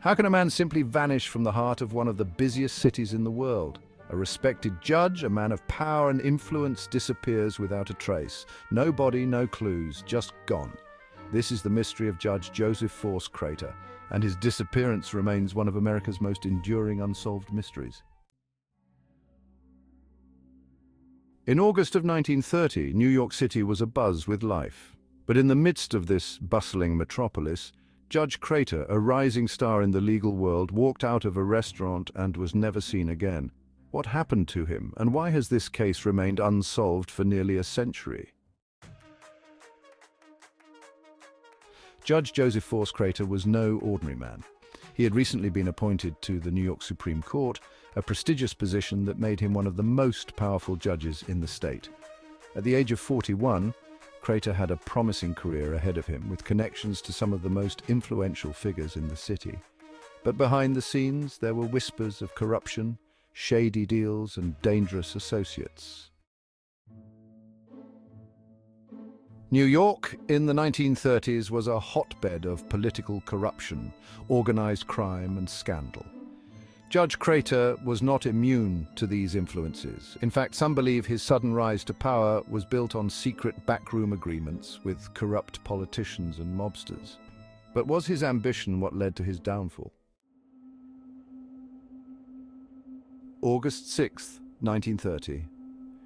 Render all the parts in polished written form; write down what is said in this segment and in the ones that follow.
How can a man simply vanish from the heart of one of the busiest cities in the world? A respected judge, a man of power and influence, disappears without a trace. No body, no clues, just gone. This is the mystery of Judge Joseph Force Crater, and his disappearance remains one of America's most enduring unsolved mysteries. In August of 1930, New York City was abuzz with life. But in the midst of this bustling metropolis, Judge Crater, a rising star in the legal world, walked out of a restaurant and was never seen again. What happened to him, and why has this case remained unsolved for nearly a century? Judge Joseph Force Crater was no ordinary man. He had recently been appointed to the New York Supreme Court, a prestigious position that made him one of the most powerful judges in the state. At the age of 41, Crater had a promising career ahead of him, with connections to some of the most influential figures in the city. But behind the scenes, there were whispers of corruption, shady deals, and dangerous associates. New York in the 1930s was a hotbed of political corruption, organized crime, and scandal. Judge Crater was not immune to these influences. In fact, some believe his sudden rise to power was built on secret backroom agreements with corrupt politicians and mobsters. But was his ambition what led to his downfall? August 6, 1930.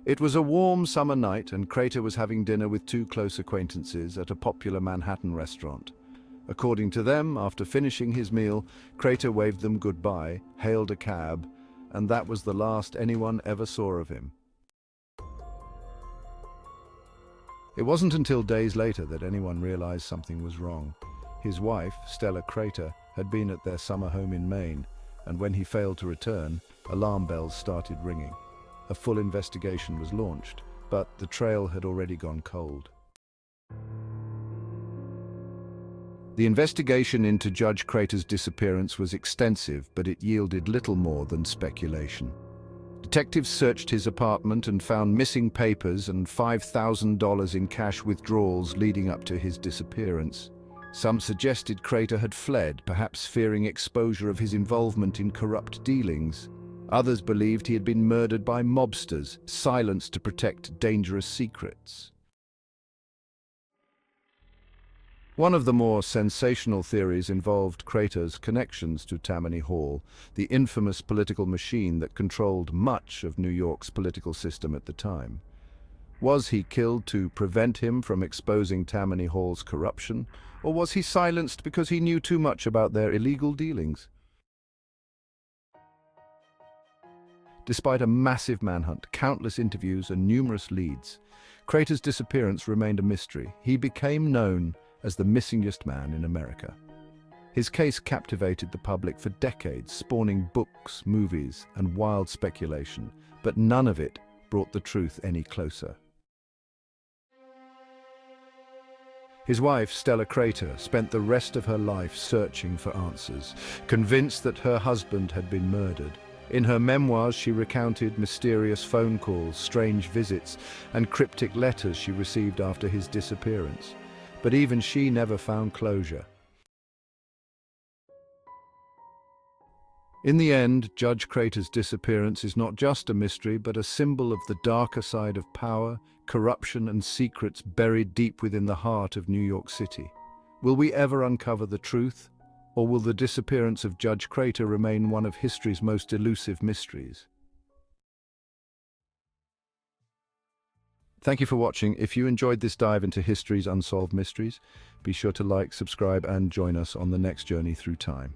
It was a warm summer night, and Crater was having dinner with two close acquaintances at a popular Manhattan restaurant. According to them, after finishing his meal, Crater waved them goodbye, hailed a cab, and that was the last anyone ever saw of him. It wasn't until days later that anyone realized something was wrong. His wife, Stella Crater, had been at their summer home in Maine, and when he failed to return, alarm bells started ringing. A full investigation was launched, but the trail had already gone cold. The investigation into Judge Crater's disappearance was extensive, but it yielded little more than speculation. Detectives searched his apartment and found missing papers and $5,000 in cash withdrawals leading up to his disappearance. Some suggested Crater had fled, perhaps fearing exposure of his involvement in corrupt dealings. Others believed he had been murdered by mobsters, silenced to protect dangerous secrets. One of the more sensational theories involved Crater's connections to Tammany Hall, the infamous political machine that controlled much of New York's political system at the time. Was he killed to prevent him from exposing Tammany Hall's corruption, or was he silenced because he knew too much about their illegal dealings? Despite a massive manhunt, countless interviews, and numerous leads, Crater's disappearance remained a mystery. He became known as the missingest man in America. His case captivated the public for decades, spawning books, movies, and wild speculation, but none of it brought the truth any closer. His wife, Stella Crater, spent the rest of her life searching for answers, convinced that her husband had been murdered. In her memoirs, she recounted mysterious phone calls, strange visits, and cryptic letters she received after his disappearance. But even she never found closure. In the end, Judge Crater's disappearance is not just a mystery, but a symbol of the darker side of power, corruption, and secrets buried deep within the heart of New York City. Will we ever uncover the truth? Or will the disappearance of Judge Crater remain one of history's most elusive mysteries? Thank you for watching. If you enjoyed this dive into history's unsolved mysteries, be sure to like, subscribe, and join us on the next journey through time.